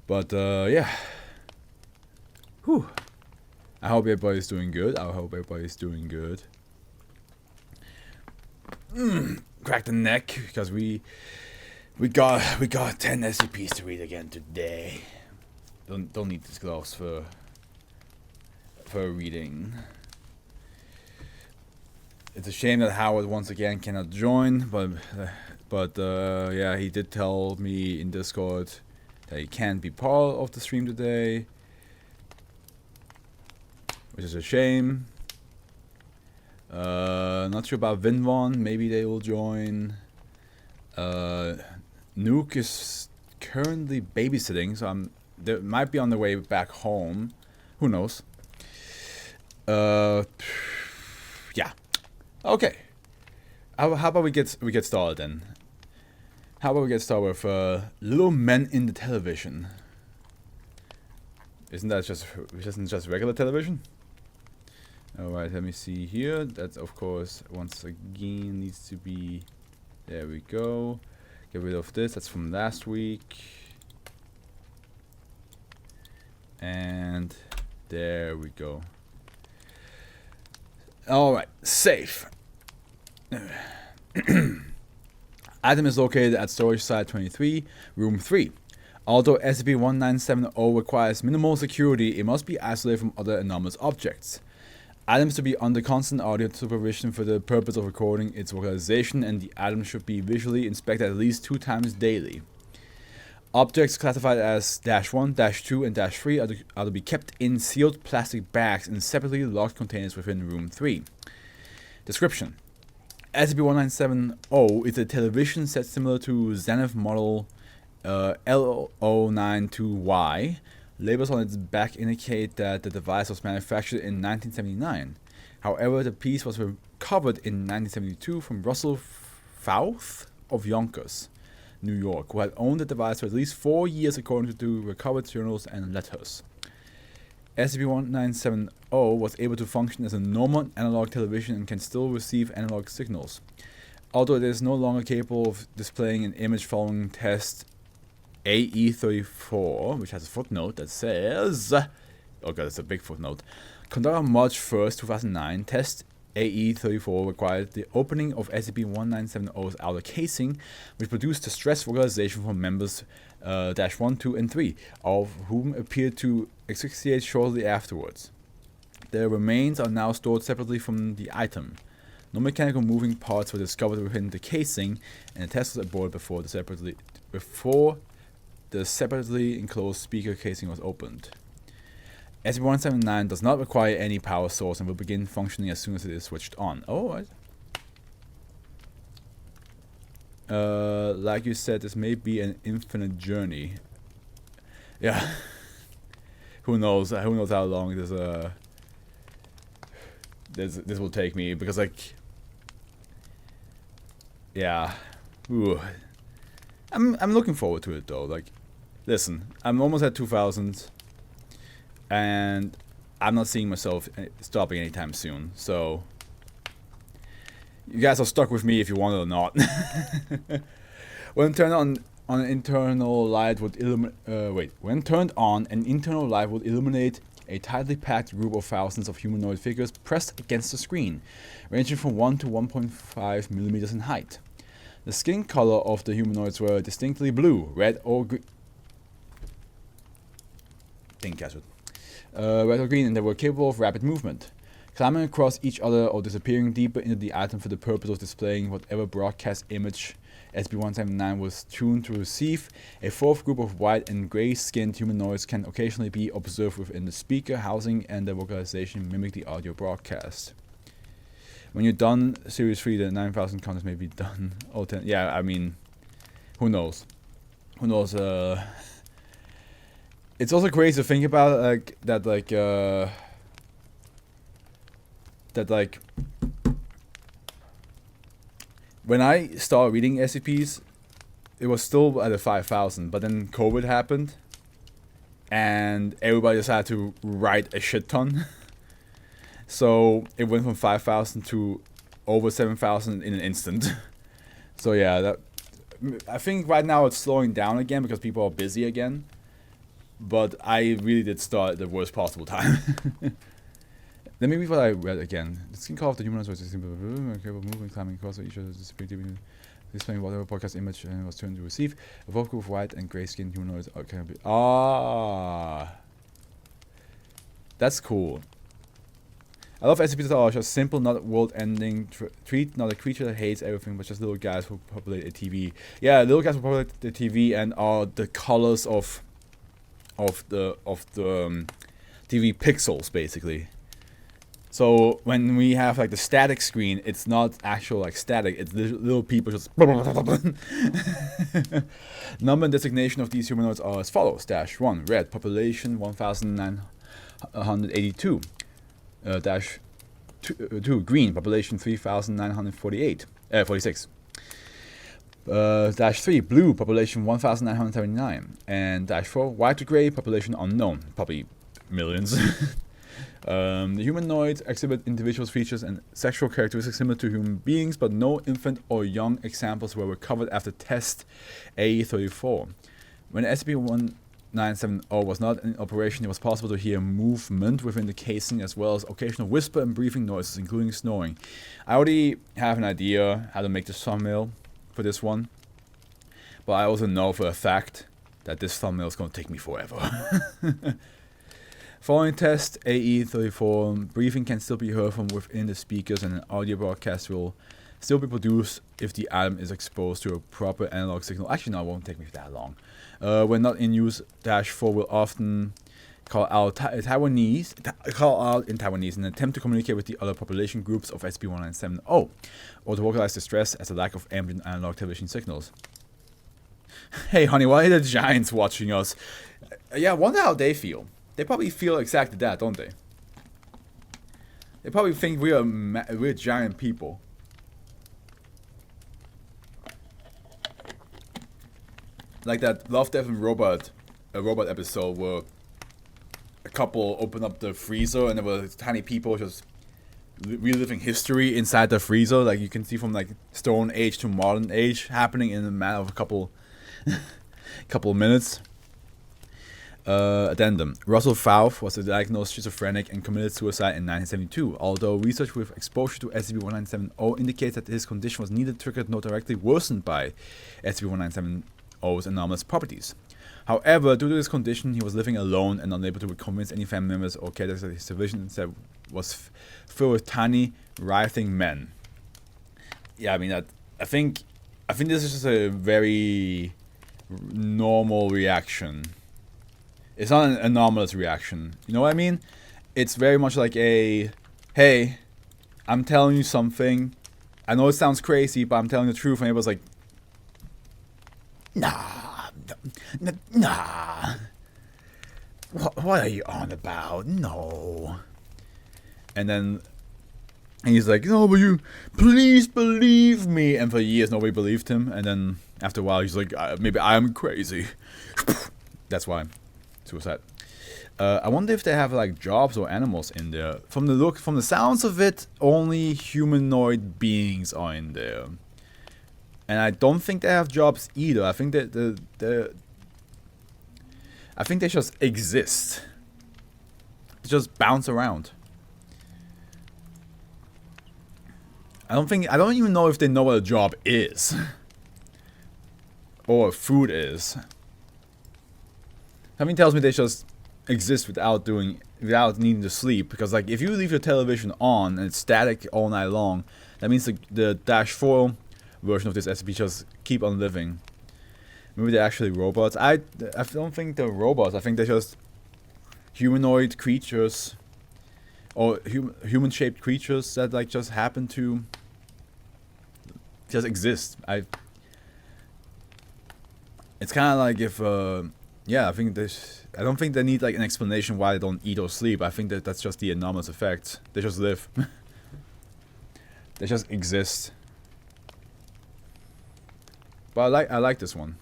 But yeah. Whew. I hope everybody's doing good. Crack the neck because we got 10 SCPs to read again today. Don't need these gloves for reading. It's a shame that Howard once again cannot join, but yeah, he did tell me in Discord that he can't be part of the stream today, which is a shame. Not sure about Vinvon. Maybe they will join. Nuke is currently babysitting, so they might be on their way back home. Who knows? Yeah. Okay. How about we get started then? How about we get started with Little Men in the Television? Isn't just regular television? Alright, let me see here. That, of course, once again needs to be... There we go. Get rid of this. That's from last week. And there we go. Alright, safe. Item is located at storage site 23, room 3. Although SCP-1970 requires minimal security, it must be isolated from other anomalous objects. Items to be under constant audio supervision for the purpose of recording its localization, and the item should be visually inspected at least 2 times daily. Objects classified as -1, -2, and -3 are to be kept in sealed plastic bags in separately locked containers within room 3. Description: SCP-1970 is a television set similar to Zenith model L092Y. Labels on its back indicate that the device was manufactured in 1979. However, the piece was recovered in 1972 from Russell Fluff of Yonkers, New York, who had owned the device for at least 4 years according to recovered journals and letters. SCP-1970 was able to function as a normal analog television and can still receive analog signals. Although it is no longer capable of displaying an image following test AE34, which has a footnote that says, oh god, it's a big footnote. Conducted on March 1st, 2009, test AE34 required the opening of SCP-1970's outer casing, which produced distress vocalization from members -1, 2, and 3, all of whom appeared to asphyxiate shortly afterwards. Their remains are now stored separately from the item. No mechanical moving parts were discovered within the casing, and the test was aborted before the separately enclosed speaker casing was opened. SCP-179 does not require any power source and will begin functioning as soon as it is switched on. Oh, right. Like you said, this may be an infinite journey. Yeah. Who knows? Who knows how long this will take me? Because, like, yeah. Ooh. I'm looking forward to it though. Like, listen, I'm almost at 2,000, and I'm not seeing myself stopping anytime soon. So you guys are stuck with me if you want it or not. When turned on an internal light would when turned on, an internal light would illuminate a tightly packed group of thousands of humanoid figures pressed against the screen, ranging from 1 to 1.5 millimeters in height. The skin color of the humanoids were distinctly blue, red or green. Red or green, and they were capable of rapid movement, climbing across each other or disappearing deeper into the item for the purpose of displaying whatever broadcast image SCP-179 was tuned to receive. A fourth group of white and gray-skinned humanoids can occasionally be observed within the speaker housing, and their vocalization mimic the audio broadcast. When you're done Series 3, the 9,000 counters may be done. Oh, 10. Yeah, I mean, who knows? Who knows? It's also crazy to think about, when I started reading SCPs, it was still at a 5,000, but then COVID happened, and everybody decided to write a shit ton. So it went from 5,000 to over 7,000 in an instant. So yeah, I think right now it's slowing down again because people are busy again. but I really did start at the worst possible time. Let me read what I read again. The skin color of the humanoids was simple, capable of moving, climbing across each other's disappearing, displaying whatever podcast image and was turned to receive. A vocal of white and grey skinned humanoids can be. That's cool. I love SCP that are just simple, not world-ending treat, not a creature that hates everything, but just little guys who populate a TV. Yeah, little guys who populate the TV and are the colors of the TV pixels, basically. So when we have like the static screen, it's not actual like static. It's little people just. Number and designation of these humanoids are as follows: -1 red, population 1,982. -2 green, population 3,946. -3 blue, population 1,979, and -4 white to gray, population unknown, probably millions. The humanoids exhibit individual features and sexual characteristics similar to human beings, but no infant or young examples were recovered after test AE34. When SCP-1970 was not in operation, it was possible to hear movement within the casing as well as occasional whisper and breathing noises, including snoring. I already have an idea how to make this thumbnail for this one, but I also know for a fact that this thumbnail is going to take me forever. Following test AE34, breathing can still be heard from within the speakers, and an audio broadcast will still be produced if the item is exposed to a proper analog signal. Actually, no, it won't take me that long. When not in use, -4 will often call out in Taiwanese in an attempt to communicate with the other population groups of SCP-1970, or to vocalize distress as a lack of ambient analog television signals. Hey honey, why are the giants watching us? Yeah, I wonder how they feel. They probably feel exactly that, don't they? They probably think we're giant people. Like that Love, Death, and Robot episode where a couple opened up the freezer and there were tiny people just reliving history inside the freezer. Like you can see from like Stone Age to Modern Age happening in a matter of a couple minutes. Addendum. Russell Fluff was diagnosed schizophrenic and committed suicide in 1972. Although research with exposure to SCP-1970 indicates that his condition was neither triggered nor directly worsened by SCP-1970's anomalous properties. However, due to this condition, he was living alone and unable to convince any family members or caregivers that his vision instead was filled with tiny, writhing men. Yeah, I mean, I think this is just a very normal reaction. It's not an anomalous reaction. You know what I mean? It's very much like a, hey, I'm telling you something. I know it sounds crazy, but I'm telling the truth. And everybody's like, nah. What are you on about? No. And then he's like, no, but you, please believe me. And for years, nobody believed him. And then after a while, he's like, maybe I'm crazy. That's why. Suicide. I wonder if they have like jobs or animals in there. From the sounds of it, only humanoid beings are in there. And I don't think they have jobs either. I think that I think they just exist. They just bounce around. I don't even know if they know what a job is. Or what food is. Something tells me they just exist without needing to sleep. Because like if you leave your television on and it's static all night long, that means the -4 version of this SCP just keep on living. Maybe they're actually robots. I don't think they're robots. I think they're just humanoid creatures or human-shaped creatures that like just happen to just exist. It's kind of like if yeah, I think I don't think they need like an explanation why they don't eat or sleep. I think that's just the anomalous effect. They just live. They just exist. But I like this one.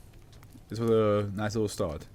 This was a nice little start.